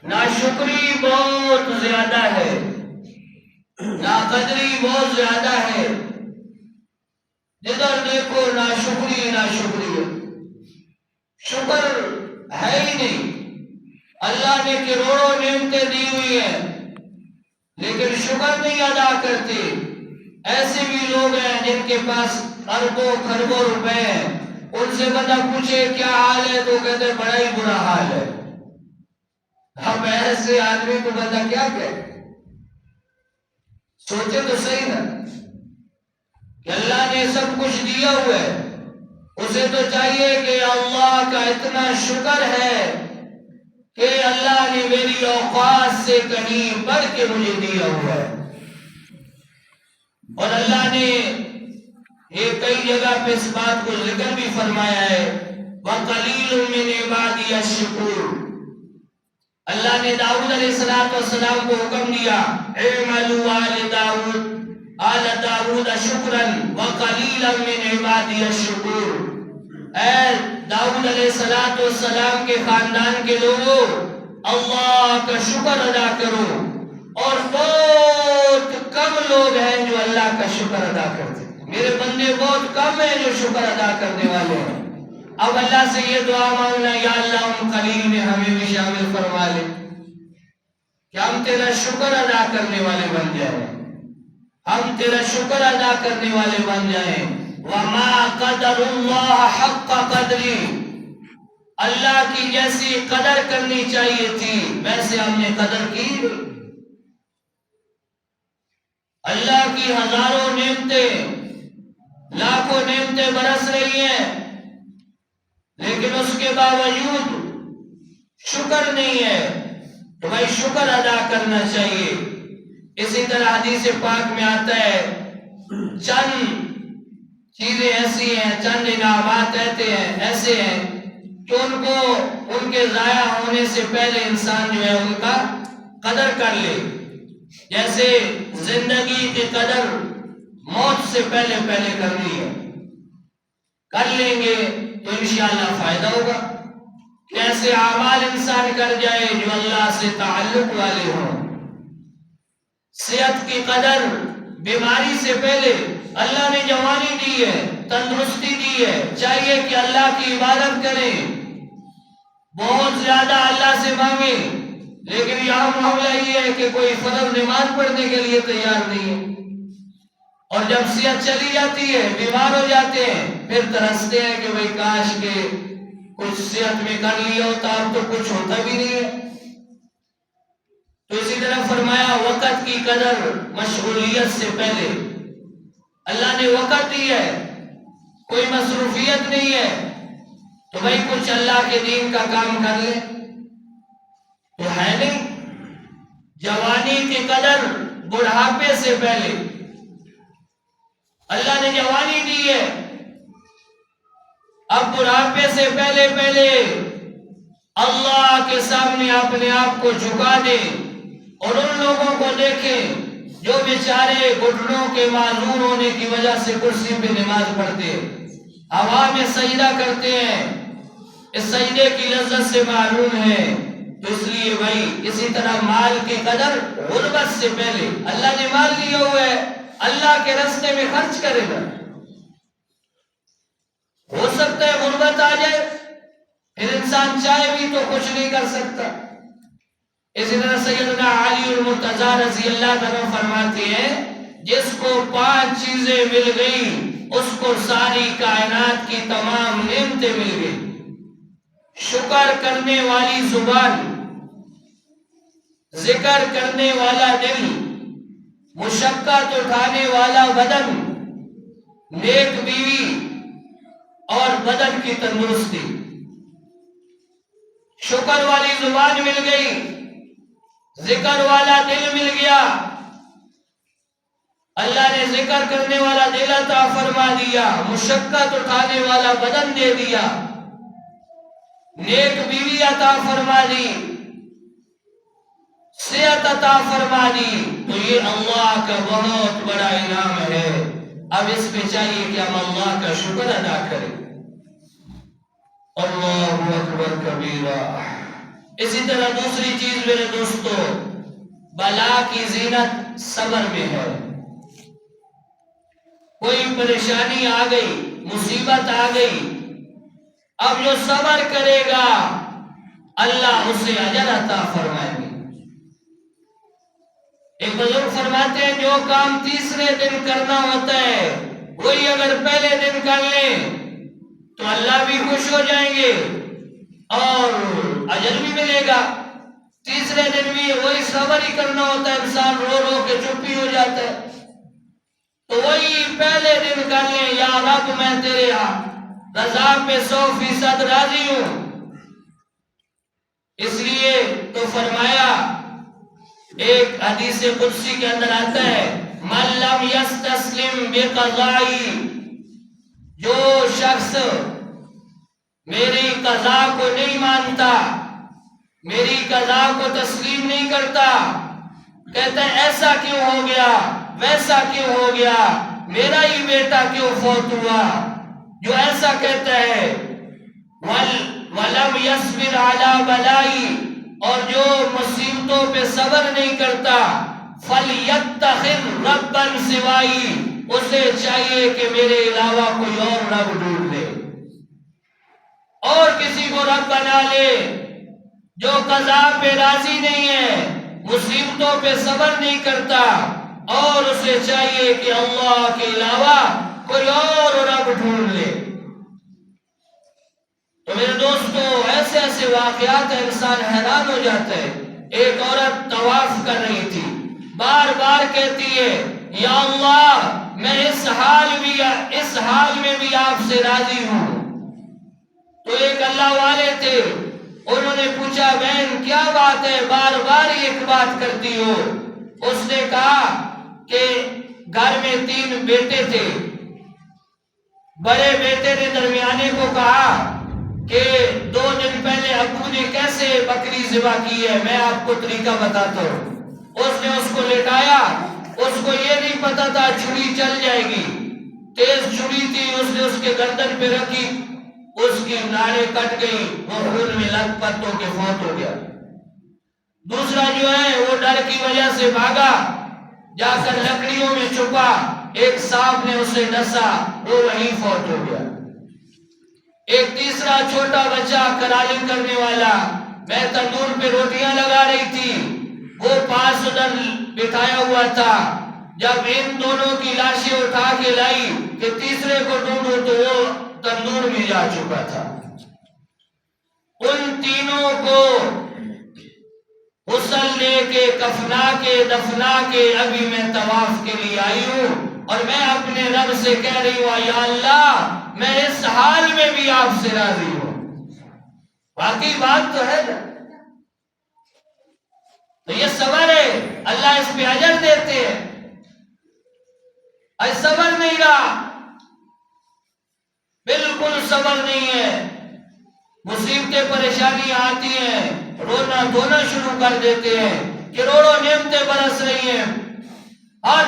ناشکری بہت زیادہ ہے، ناقدری بہت زیادہ ہے، جدھر دیکھو ناشکری ناشکری، شکر ہے ہی نہیں۔ اللہ نے کروڑوں نعمتیں دی ہوئی ہیں لیکن شکر نہیں ادا کرتے۔ ایسے بھی لوگ ہیں جن کے پاس اربوں خربوں روپے ہیں، ان سے بندہ پوچھے کیا حال ہے تو کہتے ہیں بڑا ہی برا حال ہے۔ اب ایسے آدمی کو بندہ کیا کہے؟ سوچے تو صحیح نا کہ اللہ نے سب کچھ دیا ہوا ہے، اسے تو چاہیے کہ اللہ کا اتنا شکر ہے کہ اللہ نے میری اوقات سے کہیں بڑھ کے مجھے دیا ہوا ہے۔ اور اللہ نے یہ کئی جگہ پہ اس بات کو ذکر بھی فرمایا ہے، وَقَلِيلٌ مِّنْ عِبَادِيَ الشُّكُورُ۔ اللہ نے داؤد علیہ السلام کو حکم دیا، اعملوا آل داؤد شکرا وقلیلا من عبادی الشکور۔ اے داؤد علیہ السلام کے خاندان کے لوگوں، اللہ کا شکر ادا کرو، اور بہت کم لوگ ہیں جو اللہ کا شکر ادا کرتے ہیں۔ میرے بندے بہت کم ہیں جو شکر ادا کرنے والے ہیں۔ اب اللہ سے یہ دعا مانگنا، یا اللہ ان قلیل میں ہمیں بھی شامل فرما لے کہ ہم تیرا شکر ادا کرنے والے بن جائیں، ہم تیرا شکر ادا کرنے والے بن جائیں۔ وَمَا قَدَرُ اللَّهَ حَقَّ قَدْرِ، اللہ کی جیسی قدر کرنی چاہیے تھی ویسے ہم نے قدر کی۔ اللہ کی ہزاروں نعمتیں، لاکھوں نعمتیں برس رہی ہیں، لیکن اس کے باوجود شکر نہیں ہے، تو بھائی شکر ادا کرنا چاہیے۔ اسی طرح حدیث پاک میں آتا ہے، چند چیزیں ایسی ہیں، چند انعامات ایسے ہیں کہ ان کے ضائع ہونے سے پہلے انسان جو ہے ان کا قدر کر لے۔ جیسے زندگی کی قدر موت سے پہلے کرنی ہے، کر لیں گے تو انشاءاللہ فائدہ ہوگا۔ کیسے اعمال انسان کر جائے جو اللہ سے تعلق والے ہوں۔ صحت کی قدر، بیماری سے پہلے اللہ نے جوانی دی ہے، تندرستی دی ہے، چاہیے کہ اللہ کی عبادت کریں، بہت زیادہ اللہ سے مانگیں، لیکن یہاں معاملہ یہ ہے کہ کوئی فرض نماز پڑھنے کے لیے تیار نہیں ہے، اور جب صحت چلی جاتی ہے، بیمار ہو جاتے ہیں، پھر ترستے ہیں کہ بھئی کاش کہ کچھ صحت میں کر لیا ہوتا، اب تو کچھ ہوتا بھی نہیں ہے۔ تو اسی طرح فرمایا وقت کی قدر مشغولیت سے پہلے۔ اللہ نے وقت دی ہے، کوئی مصروفیت نہیں ہے، تو بھئی کچھ اللہ کے دین کا کام کر لے، تو ہے نہیں۔ جوانی کی قدر بڑھاپے سے پہلے۔ اللہ نے جوانی دی ہے، اب بڑھاپے سے پہلے اللہ کے سامنے اپنے آپ کو جھکا دیں، اور ان لوگوں کو دیکھیں جو بیچارے گھٹنوں کے معذور ہونے کی وجہ سے کرسی پہ نماز پڑھتے ہیں، ہوا میں سجدہ کرتے ہیں، اس سجدے کی لذت سے معلوم ہے۔ تو اس لیے بھائی اسی طرح مال کی قدر غربت سے پہلے۔ اللہ نے مال لیا ہوا ہے، اللہ کے راستے میں خرچ کرے گا، ہو سکتا ہے غربت آ جائے، پھر انسان چاہے بھی تو کچھ نہیں کر سکتا۔ اسی طرح سیدنا علی المرتضیٰ رضی اللہ عنہ فرماتے ہیں، جس کو 5 چیزیں مل گئی اس کو ساری کائنات کی تمام نعمتیں مل گئی۔ شکر کرنے والی زبان، ذکر کرنے والا دل، مشقت اٹھانے والا بدن، نیک بیوی اور بدن کی تندرستی۔ شکر والی زبان مل گئی، ذکر والا دل مل گیا، اللہ نے ذکر کرنے والا دل عطا فرما دیا، مشقت اٹھانے والا بدن دے دیا، نیک بیوی عطا فرما دی، صحت عطا فرما دی۔ تو یہ اللہ کا بہت بڑا انعام ہے۔ اب اس پہ چاہیے کہ ہم اللہ کا شکر ادا کریں۔ اللہ اکبر کبیرہ۔ اسی طرح دوسری چیز میرے دوستو، بلا کی زینت صبر میں ہے۔ کوئی پریشانی آ گئی، مصیبت آ گئی، اب جو صبر کرے گا اللہ اسے اجر عطا فرمائے گی۔ ایک بزرگ فرماتے ہیں جو کام تیسرے دن کرنا ہوتا ہے وہی اگر پہلے دن کر لیں تو اللہ بھی خوش ہو جائیں گے اور اجر بھی ملے گا۔ تیسرے دن بھی وہی صبر ہی کرنا ہوتا ہے، انسان رو رو کے چپی ہو جاتا ہے، تو وہی پہلے دن کر لیں، یا رب میں تیرے رضا پہ 100% راضی ہوں۔ اس لیے تو فرمایا، ایک حدیث قدسی کے اندر آتا ہے، من لم یستسلم بقضائی، جو شخص میری قضا کو نہیں مانتا، میری قضا کو تسلیم نہیں کرتا، کہتا ہے ایسا کیوں ہو گیا، ویسا کیوں ہو گیا، میرا ہی بیٹا کیوں فوت ہوا، جو ایسا کہتا ہے، وَلَمْ يَصْبِرْ عَلَى بَلَائِي، اور جو مصیبتوں پہ صبر نہیں کرتا، فَلْيَتَّخِذْ رَبًّا سِوَائِي، اسے چاہیے کہ میرے علاوہ کوئی اور رب ڈھونڈ لے، اور کسی کو رب بنا لے۔ جو قضا پہ راضی نہیں ہے، مصیبتوں پہ صبر نہیں کرتا، اور اسے چاہیے کہ اللہ کے علاوہ کوئی اور رب ڈھونڈ لے۔ تو میرے دوستو، ایسے ایسے واقعات انسان حیران ہو جاتا ہے۔ ایک عورت طواف کر رہی تھی، بار بار کہتی ہے، یا اللہ میں اس حال میں بھی آپ سے راضی ہوں۔ تو ایک اللہ والے تھے، انہوں نے پوچھا، بہن کیا بات ہے، بار بار ایک بات کرتی ہو؟ اس نے کہا کہ گھر میں 3 بیٹے تھے، بڑے بیٹے نے درمیانے کو کہا کہ 2 دن پہلے ابو نے کیسے بکری ذبح کی ہے، میں آپ کو طریقہ بتاتا ہوں۔ اس نے اس کو لٹایا، اس کو یہ نہیں پتا تھا چھری چل جائے گی، تیز چھری تھی، اس نے اس کے گردن پہ رکھی، اس کی ناڑیں کٹ گئی، وہ خون میں لت پت ہو کے فوت ہو گیا۔ دوسرا جو ہے وہ ڈر کی وجہ سے بھاگا، جا کر لکڑیوں میں چھپا، ایک سانپ نے اسے ڈسا، وہ وہیں فوت ہو گیا۔ ایک تیسرا چھوٹا بچہ کرالی کرنے والا، میں تندور پہ روٹیاں لگا رہی تھی، وہ پاس ادھر بٹھایا ہوا تھا، جب ان دونوں کی لاشیں اٹھا کے لائی کہ تیسرے کو ڈھونڈو تو وہ تندور میں جا چکا تھا۔ ان تینوں کو غسل دے کے، کفنا کے، دفنا کے ابھی میں طواف کے لیے آئی ہوں، اور میں اپنے رب سے کہہ رہی ہوں، یا اللہ میں اس حال میں بھی آپ سے راضی ہوں۔ باقی بات تو ہے نا، تو یہ صبر ہے، اللہ اس پہ اجر دیتے ہیں۔ اے صبر نہیں رہا، بالکل صبر نہیں ہے، مصیبتیں پریشانیاں آتی ہیں، رونا دھونا شروع کر دیتے ہیں، کروڑوں نعمتیں برس رہی ہیں، اور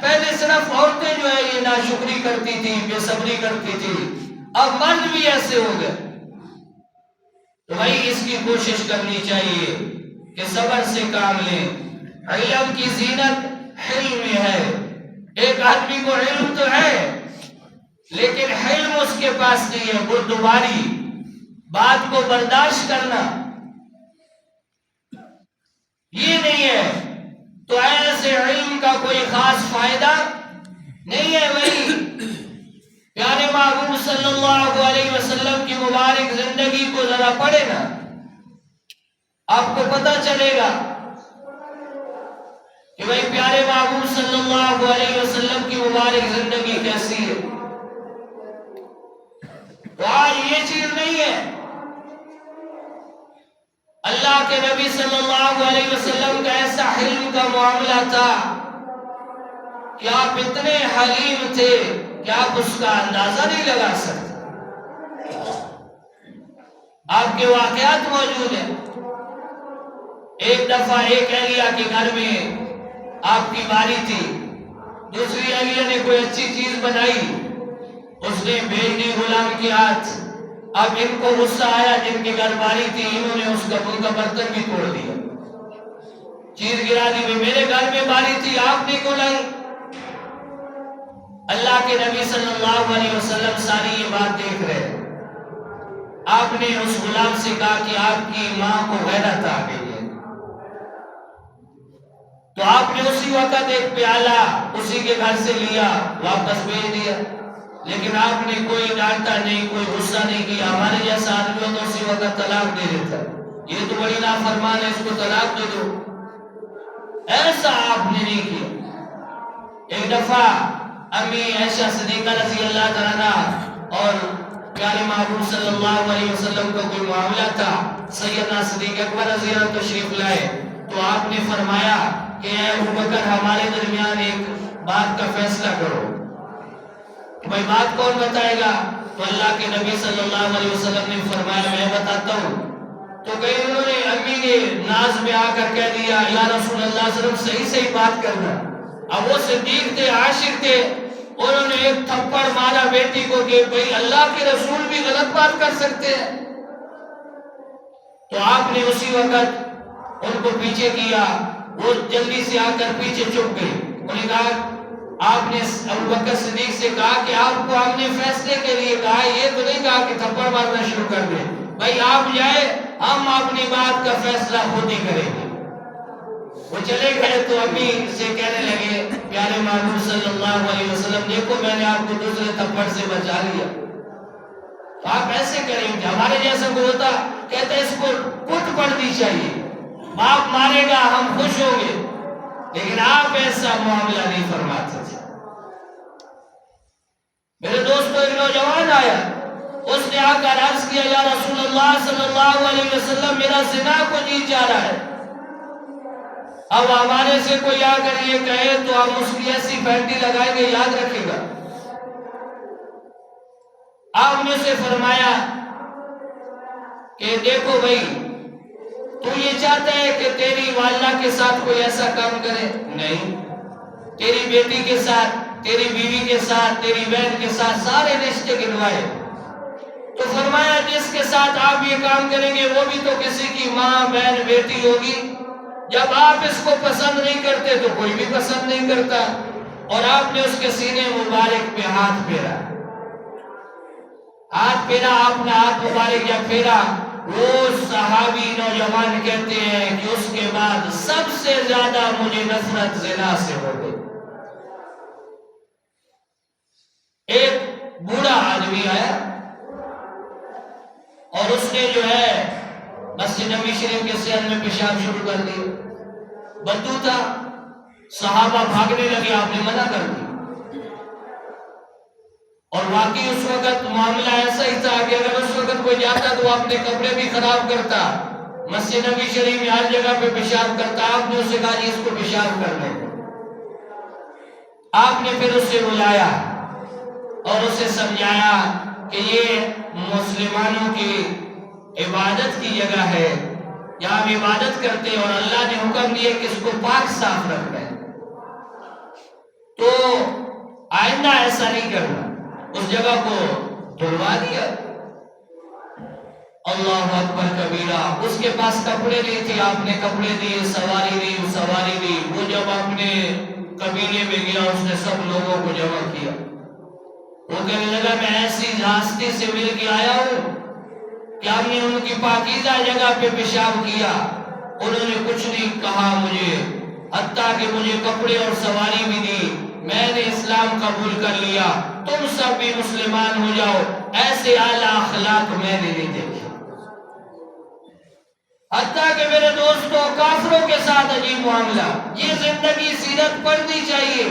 پہلے صرف عورتیں جو ہے یہ ناشکری کرتی تھی، بے صبری کرتی تھی، اب مرد بھی ایسے ہو گئے۔ تو بھائی اس کی کوشش کرنی چاہیے کہ صبر سے کام لیں۔ علم کی زینت حلم میں ہے۔ ایک آدمی کو علم تو ہے لیکن حلم اس کے پاس نہیں ہے، بردباری، بات کو برداشت کرنا یہ نہیں ہے، تو ایسے علم کا کوئی خاص فائدہ نہیں ہے۔ وہی پیارے محبوب صلی اللہ علیہ وسلم کی مبارک زندگی کو ذرا پڑھے نا، آپ کو پتہ چلے گا کہ بھائی پیارے محبوب صلی اللہ علیہ وسلم کی مبارک زندگی کیسی ہے۔ تو آج یہ چیز نہیں ہے، اللہ کے نبی صلی اللہ علیہ وسلم کا ایسا حلم کا معاملہ تھا کہ آپ اتنے حلیم تھے کہ آپ اس کا اندازہ نہیں لگا سکتے۔ آپ کے واقعات موجود ہیں۔ ایک دفعہ ایک اہلیہ کے گھر میں آپ کی باری تھی، دوسری اہلیہ نے کوئی اچھی چیز بنائی، اس نے بھیجنے غلام کے ہاتھ اب ان کو غصہ آیا، جن کی گھر باری تھی انہوں نے ان کا برتن بھی توڑ دیا، چیز گرا دی، میرے گھر میں باری تھی آپ نے کیوں لائی؟ اللہ کے نبی صلی اللہ علیہ وسلم ساری یہ بات دیکھ رہے، آپ نے اس غلام سے کہا کہ آپ کی ماں کو غیرت آ گئی ہے، تو آپ نے اسی وقت ایک پیالہ اسی کے گھر سے لیا، واپس بھیج دیا، لیکن آپ نے کوئی ڈانٹا نہیں، کوئی غصہ نہیں کیا۔ ہمارے جیسا آدمی ہو تو اسی وقت طلاق دے دیتا، یہ تو بڑی نافرمان ہے، اس کو طلاق دے دو، ایسا آپ نے نہیں کیا۔ ایک دفعہ امی عائشہ صدیقہ رضی اللہ تعالیٰ اور پیارے محبوب صلی اللہ علیہ وسلم کا کوئی معاملہ تھا، سیدنا صدیق اکبر رضی اللہ تشریف لائے تو آپ نے فرمایا کہ اے ابوبکر ہمارے درمیان ایک بات کا فیصلہ کرو۔ بھائی بات کون بتائے گا؟ تو اللہ کے نبی صلی اللہ علیہ وسلم نے فرمایا میں بتاتا ہوں۔ تو کئی انہوں نے امی نے ناز میں آ کر کہہ دیا یا رسول اللہ صلی اللہ علیہ وسلم صحیح صحیح بات کرنا۔ اب وہ صدیق تھے، عاشق تھے، انہوں نے ایک تھپڑ مارا بیٹی کو کہ بھئی اللہ کے رسول بھی غلط بات کر سکتے ہیں۔ تو آپ نے اسی وقت ان کو پیچھے کیا، وہ جلدی سے آ کر پیچھے چھپ گئی۔ انہوں نے کہا آپ نے ابوبکر صدیق سے کہا کہ آپ کو ہم نے فیصلے کے لیے کہا، یہ تو نہیں کہا کہ تھپڑ مارنا شروع کر دیں، بھائی آپ جائے ہم اپنی بات کا فیصلہ خود ہی کریں گے۔ وہ چلے گئے تو امی سے کہنے لگے پیارے محبوب صلی اللہ علیہ وسلم دیکھو میں نے آپ کو دوسرے تھپڑ سے بچا لیا، تو آپ ایسے کریں گے؟ ہمارے جیسا کو ہوتا کہتے اس کو کٹ پڑنی چاہیے، باپ مارے گا ہم خوش ہوں گے، لیکن آپ ایسا معاملہ نہیں فرماتے تھے۔ میرے دوستو ایک نوجوان آیا، اس نے آ کر عرض کیا یا رسول اللہ صلی اللہ علیہ وسلم میرا زنا کو جی جا رہا ہے۔ اب ہمارے سے کوئی آ کر یہ کہے تو ہم اس کی ایسی پینٹی لگائیں گے یاد رکھے گا۔ آپ نے اسے فرمایا کہ دیکھو بھائی تو یہ چاہتا ہے کہ تیری والدہ کے ساتھ کوئی ایسا کام کرے؟ نہیں، تیری بیٹی کے ساتھ، تیری بیوی کے ساتھ، تیری بہن کے ساتھ سارے رشتے گنوائے۔ تو فرمایا جس کے ساتھ آپ یہ کام کریں گے وہ بھی تو کسی کی ماں بہن بیٹی ہوگی، جب آپ اس کو پسند نہیں کرتے تو کوئی بھی پسند نہیں کرتا۔ اور آپ نے اس کے سینے مبارک پہ ہاتھ پھیرا، آپ نے ہاتھ مبارک جب پھیرا، وہ صحابی نوجوان کہتے ہیں کہ اس کے بعد سب سے زیادہ مجھے نفرت زنا سے ہو گئی۔ ایک بوڑھا آدمی آیا اور اس نے جو ہے مسجد نبی شریف کے صحن میں پیشاب شروع کر دیا، بدبو تھا، صحابہ بھاگنے لگے، آپ نے منع کر دی۔ اور واقعی اس وقت معاملہ ایسا ہی تھا کہ اگر اس وقت کوئی جاتا تو وہ اپنے کپڑے بھی خراب کرتا، مسجد نبی شریف میں ہر جگہ پہ پیشاب کرتا۔ آپ نے اسے کہا جی اس کو پیشاب کرنے، آپ نے پھر اسے بلایا اور اسے سمجھایا کہ یہ مسلمانوں کی عبادت کی جگہ ہے، یہاں ہم عبادت کرتے ہیں اور اللہ نے حکم دیا کہ اس کو پاک صاف رکھنا ہے، تو آئندہ ایسا نہیں کرنا۔ اس جگہ کو دھلوا دیا۔ اللہ اکبر کبیرہ، اس کے پاس کپڑے نہیں تھے، آپ نے کپڑے دیے، سواری دی۔ وہ جب اپنے قبیلے میں گیا اس نے سب لوگوں کو جمع کیا، وہ کہنے لگا میں ایسی ہستی سے مل کے آیا ہوں کہ ہم نے ان کی پاکیزہ جگہ پہ پیشاب کیا، انہوں نے کچھ نہیں کہا مجھے، حتیٰ کہ مجھے کپڑے اور سواری بھی دی، میں نے اسلام قبول کر لیا، تم سب بھی مسلمان ہو جاؤ۔ ایسے اعلیٰ اخلاق میں نے نہیں دیکھے۔ حتیٰ کہ میرے دوستوں کافروں کے ساتھ عجیب معاملہ، یہ زندگی سیرت پڑھنی چاہیے۔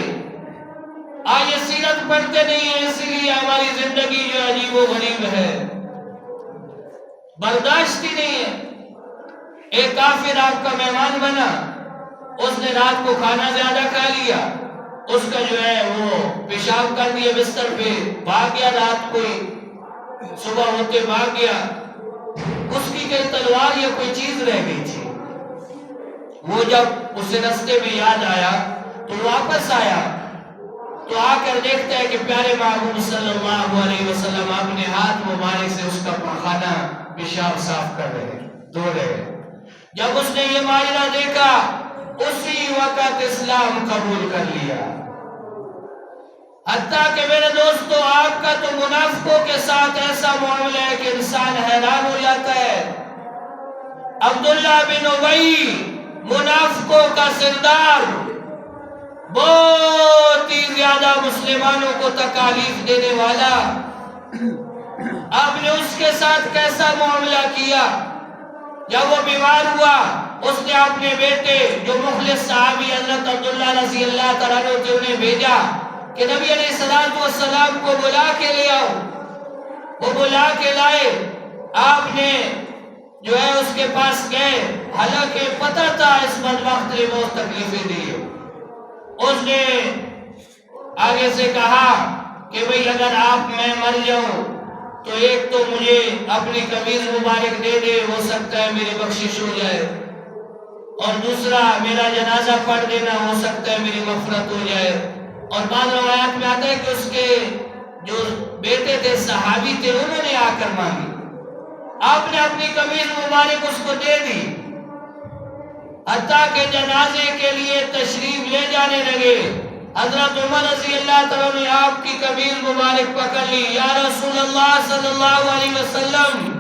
آج یہ سیرت پڑھتے نہیں ہیں، اسی لیے ہماری زندگی جو عجیب و غریب ہے، برداشت ہی نہیں ہے۔ ایک کافر آپ کا مہمان بنا، اس نے رات کو کھانا زیادہ کھا لیا، اس کا جو ہے وہ پیشاب کر دیا بستر پہ، بھاگ گیا، رات کو صبح ہوتے بھاگ گیا، اس کی کوئی تلوار یا کوئی چیز رہ گئی تھی، وہ جب اسے رستے میں یاد آیا تو واپس آیا تو آ کر دیکھتا ہے کہ پیارے محبوب صلی اللہ علیہ وسلم اپنے ہاتھ مبارک سے اس کا پخانہ پیشاب صاف کر رہے ہیں، دھو رہے ہیں۔ جب اس نے یہ ماجرا دیکھا اسی وقت اسلام قبول کر لیا۔ حتیٰ کہ میرے دوستو آپ کا تو منافقوں کے ساتھ ایسا معاملہ ہے کہ انسان حیران ہو جاتا ہے۔ عبداللہ بن ابی منافقوں کا سردار، بہت ہی زیادہ مسلمانوں کو تکالیف دینے والا، آپ نے اس کے ساتھ کیسا معاملہ کیا؟ جب وہ بیمار ہوا اس نے اپنے بیٹے جو مخلص صحابی حضرت عبداللہ رضی اللہ تعالیٰ عنہ تھے انہیں بھیجا کہ نبی علیہ السلام کو بلا کے لے آؤ۔ وہ بلا کے لائے، آپ نے جو ہے اس کے پاس گئے، حالانکہ پتہ تھا اس بدبخت نے بہت تکلیفیں دی۔ اس نے آگے سے کہا کہ بھئی اگر آپ میں مر جاؤں تو ایک تو مجھے اپنی قمیض مبارک دے دے، ہو سکتا ہے میری بخشش ہو جائے، اور دوسرا میرا جنازہ پڑھ دینا، ہو سکتا ہے میری مغفرت ہو جائے۔ اور بعض روایات میں آتا ہے کہ اس کے جو بیٹے تھے صحابی تھے انہوں نے آ کر مانگی، آپ نے اپنی قمیض مبارک اس کو دے دی۔ حتیٰ کہ جنازے کے لیے تشریف لے جانے لگے، حضرت عمر رضی اللہ تعالیٰ نے آپ کی قمیض مبارک پکڑ لی، یا رسول اللہ صلی اللہ علیہ وسلم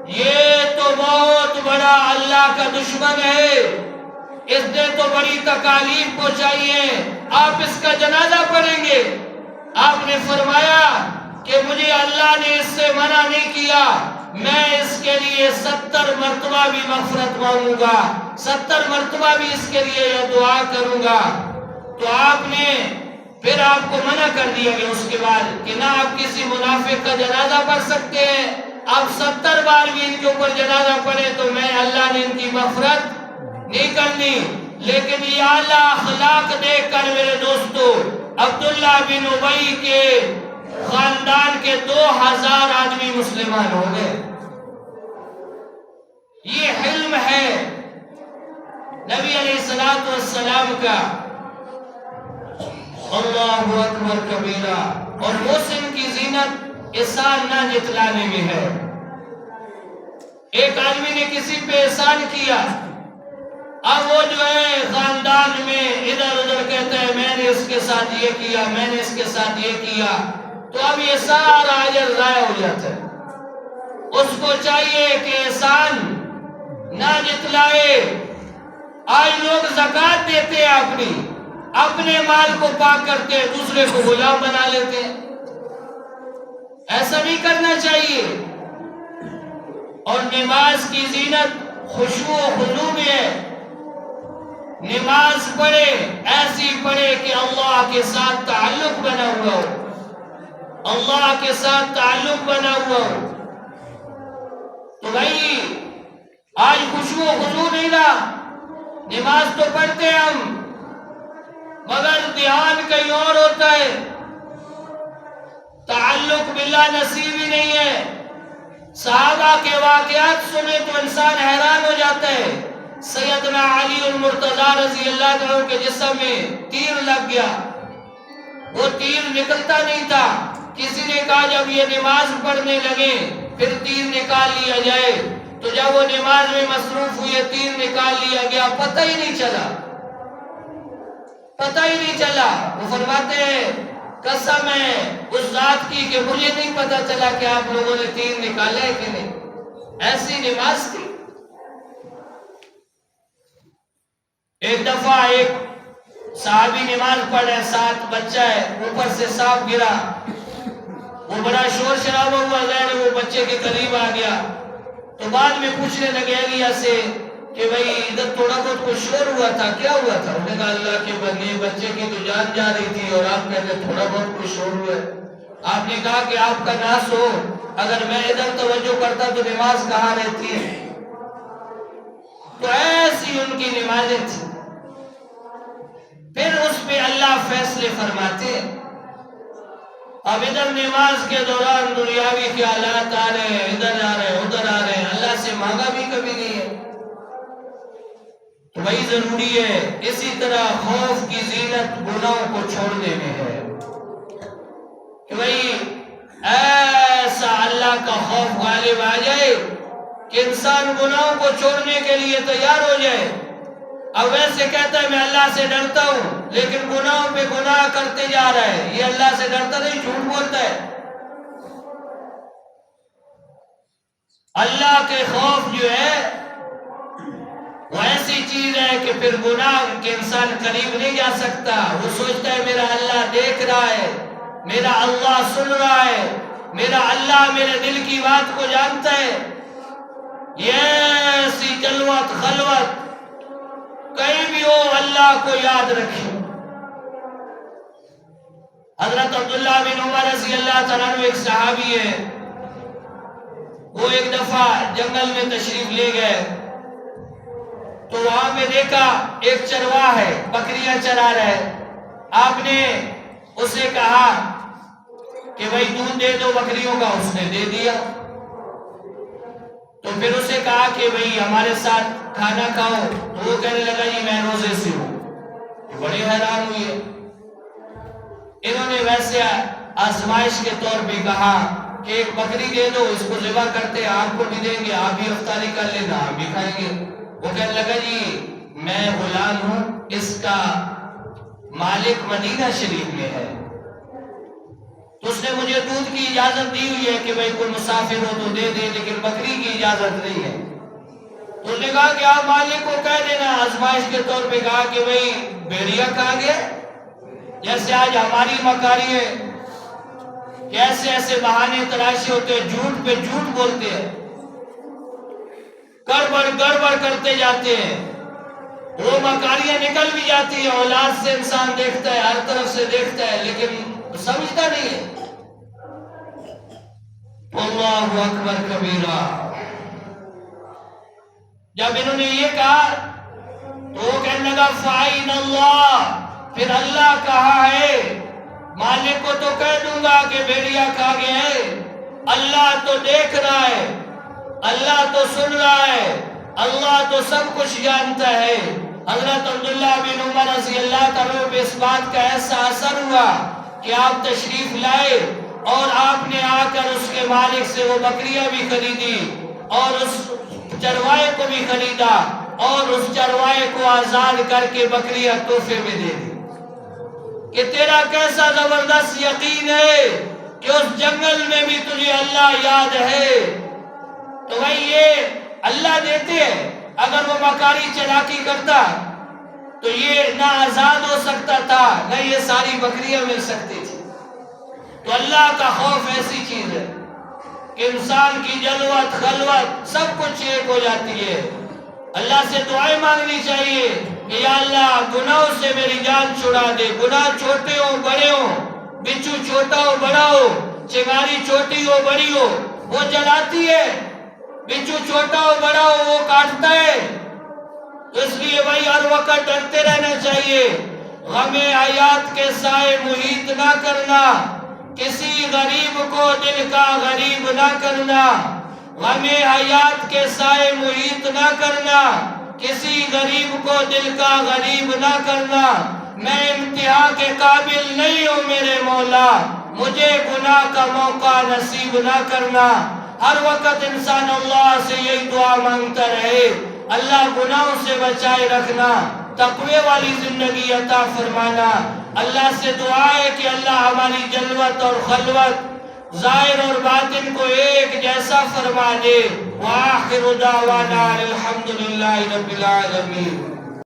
یہ تو بہت بڑا اللہ کا دشمن ہے، اس نے تو بڑی تکالیف پہنچائی ہے، آپ اس کا جنازہ پڑھیں گے؟ آپ نے فرمایا کہ مجھے اللہ نے اس سے منع نہیں کیا، میں اس کے لیے 70 مرتبہ بھی مغفرت مانگوں گا، 70 مرتبہ بھی اس کے لیے یہ دعا کروں گا۔ تو آپ نے پھر آپ کو منع کر دیا کہ اس کے بعد کہ نہ آپ کسی منافق کا جنازہ پڑھ سکتے ہیں، آپ 70 بار بھی ان کے اوپر جنازہ پڑھیں تو میں اللہ نے ان کی مغفرت نہیں کرنی۔ لیکن یہ اعلیٰ اخلاق دیکھ کر میرے دوستو عبداللہ بن ابی کے خاندان کے 2000 آدمی مسلمان ہو گئے۔ یہ حلم ہے نبی علیہ السلام کا۔ اللہ اکبر کبیرہ۔ اور محسن کی زینت احسان نہ جتلانے میں ہے۔ ایک آدمی نے کسی پہ احسان کیا، اب وہ جو ہے خاندان میں ادھر ادھر کہتا ہے میں نے اس کے ساتھ یہ کیا، میں نے اس کے ساتھ یہ کیا، تو اب یہ سارا اجر ضائع ہو جاتا ہے۔ اس کو چاہیے کہ احسان نہ جتلائے۔ آج لوگ زکوٰۃ دیتے ہیں، اپنے مال کو پاک کرتے ہیں، دوسرے کو غلام بنا لیتے ہیں۔ ایسا نہیں کرنا چاہیے۔ اور نماز کی زینت خشوع و خضوع میں ہے۔ نماز پڑھے ایسی پڑھے کہ اللہ کے ساتھ تعلق بنا ہوا ہو، اللہ کے ساتھ تعلق بنا ہوا ہو۔ تو بھائی آج خشوع و خضوع نہیں رہا، نماز تو پڑھتے ہیں ہم مگر دھیان کہیں اور ہوتا ہے، تعلق باللہ نصیب ہی نہیں ہے۔ صحابہ کے واقعات سنے تو انسان حیران ہو جاتا ہے۔ سیدنا علی المرتضیٰ رضی اللہ عنہ کے جسم میں تیر لگ گیا، وہ تیر نکلتا نہیں تھا۔ کسی نے کہا جب یہ نماز پڑھنے لگے پھر تیر نکال لیا جائے، تو جب وہ نماز میں مصروف ہوئے تیر نکال لیا گیا، پتہ ہی نہیں چلا، پتہ ہی نہیں چلا۔ وہ فرماتے ہیں قسم ہے اس ذات کی کہ مجھے نہیں پتہ چلا کہ آپ لوگوں نے تیر نکالا ہے کہ نہیں، ایسی نماز تھی۔ ایک دفعہ ایک صحابی نماز پڑھ رہے، ساتھ بچہ ہے، اوپر سے سانپ گرا، وہ بڑا شور شرابہ ہوا، ظاہر ہے وہ بچے کے قریب آ گیا، تو بعد میں پوچھنے لگے اگیا سے کہ بھئی ادھر تھوڑا بہت کچھ شور ہوا تھا، کیا ہوا تھا؟ انہوں نے کہا اللہ کے بندے بچے کی تو جان جا رہی تھی اور آپ کہتے تھوڑا بہت کچھ شور ہوا ہے۔ آپ نے کہا کہ آپ کا ناس ہو، اگر میں ادھر توجہ کرتا تو نماز کہاں رہتی ہے؟ تو ایسی ان کی نمازیں تھی۔ پھر اس پہ اللہ فیصلے فرماتے۔ اب ادھر نماز کے دوران دنیاوی خیالات آ رہے ہیں، ادھر آ رہے ہیں، ادھر آ رہے ہیں، اللہ سے مانگا بھی کبھی نہیں ہے۔ تو وہی ضروری ہے، اسی طرح خوف کی زینت گناہوں کو چھوڑنے میں ہے۔ وہی ایسا اللہ کا خوف غالب آ جائے کہ انسان گناہوں کو چھوڑنے کے لیے تیار ہو جائے. اب ویسے کہتا ہے میں اللہ سے ڈرتا ہوں لیکن گناہوں پہ گناہ کرتے جا رہا ہے. یہ اللہ سے ڈرتا نہیں، جھوٹ بولتا ہے. اللہ کے خوف جو ہے وہ ایسی چیز ہے کہ پھر گناہ کے انسان قریب نہیں جا سکتا. وہ سوچتا ہے میرا اللہ دیکھ رہا ہے، میرا اللہ سن رہا ہے، میرا اللہ میرے دل کی بات کو جانتا ہے. یہ ایسی جلوت خلوت کہیں بھی ہو اللہ کو یاد رکھے. حضرت عبداللہ بن عمر رضی اللہ تعالیٰ عنہ ایک صحابی ہے. وہ ایک دفعہ جنگل میں تشریف لے گئے تو وہاں میں دیکھا ایک چرواہ ہے، بکریاں چرا رہا ہے. آپ نے اسے کہا کہ بھائی دودھ دے دو بکریوں کا. اس نے دے دیا. تو پھر اسے کہا کہ بھائی ہمارے ساتھ کھانا کھاؤ. تو وہ کہنے لگا جی میں روزے سے ہوں. بڑے حیران ہوئے. انہوں نے ویسے آزمائش کے طور پہ کہا کہ ایک بکری دے دو، اس کو ذبح کرتے آپ کو بھی دیں گے، آپ بھی افطاری کر لینا، آپ بھی کھائیں گے. وہ کہنے لگا جی میں غلام ہوں، اس کا مالک مدینہ شریف میں ہے، تو اس نے مجھے دودھ کی اجازت دی ہوئی ہے کہ بھائی کوئی مسافر ہو تو دے دے، لیکن بکری کی اجازت نہیں ہے. تو اس نے کہا کہ آپ مالک کو کہہ دینا. آزمائش کے طور پہ کہا کہ بھائی بھیڑیا کھا گئے. جیسے آج ہماری مکاری ہے کہ ایسے ایسے بہانے تراشے ہوتے ہیں، جھوٹ پہ جھوٹ بولتے ہیں، گڑبڑ کرتے جاتے ہیں. وہ مکاریاں نکل بھی جاتی ہیں، اولاد سے انسان دیکھتا ہے، ہر طرف سے دیکھتا ہے، لیکن سمجھتا نہیں ہے. اللہ اکبر کبیرہ. جب انہوں نے یہ کہا تو وہ کہنے لگا فَعَيْنَ اللَّهِ، پھر اللہ کہا ہے. مالک کو تو کہہ دوں گا کہ بھیڑیا کھا گئے ہیں، اللہ تو دیکھ رہا ہے، اللہ تو سن رہا ہے، اللہ تو سب کچھ جانتا ہے. حضرت عبداللہ بن عمر رضی اللہ تعالیٰ پہ اس بات کا ایسا اثر ہوا کہ آپ تشریف لائے اور آپ نے آ کر اس کے مالک سے وہ بکریاں بھی خریدی اور اس چروائے کو بھی خریدا اور اس چروائے کو آزاد کر کے بکریاں تحفے میں دے دی. کہ تیرا کیسا زبردست یقین ہے کہ اس جنگل میں بھی تجھے اللہ یاد ہے. تو بھائی یہ اللہ دیتے ہیں. اگر وہ مکاری چلاکی کرتا تو یہ نہ آزاد ہو سکتا تھا نہ یہ ساری بکریاں مل سکتی تھی. تو اللہ کا خوف ایسی چیز ہے کہ انسان کی جلوت خلوت سب کچھ ایک ہو جاتی ہے. اللہ سے دعائیں مانگنی چاہیے کہ یا اللہ گناہوں سے میری جان چھڑا دے. گناہ چھوٹے ہو بڑے ہو، بچھو چھوٹا ہو بڑا ہو، چنگاری چھوٹی ہو بڑی ہو، وہ جلاتی ہے. بچھو چھوٹا ہو بڑا ہو وہ کاٹتا ہے. تو اس لیے بھائی ہر وقت ڈرتے رہنا چاہیے. غم حیات کے سائے محیط نہ کرنا، کسی غریب کو دل کا غریب نہ کرنا. غم حیات کے سائے محیط نہ کرنا، کسی غریب کو دل کا غریب نہ کرنا. میں امتحان کے قابل نہیں ہوں میرے مولا، مجھے گناہ کا موقع نصیب نہ کرنا. ہر وقت انسان اللہ سے یہی دعا مانگتا رہے، اللہ گناہوں سے بچائے رکھنا، تقوی والی زندگی عطا فرمانا. اللہ سے دعا ہے کہ اللہ ہماری جلوت اور خلوت، ظاہر اور باطن کو ایک جیسا فرما دے. وآخر دعوانا الحمدللہ رب العالمین.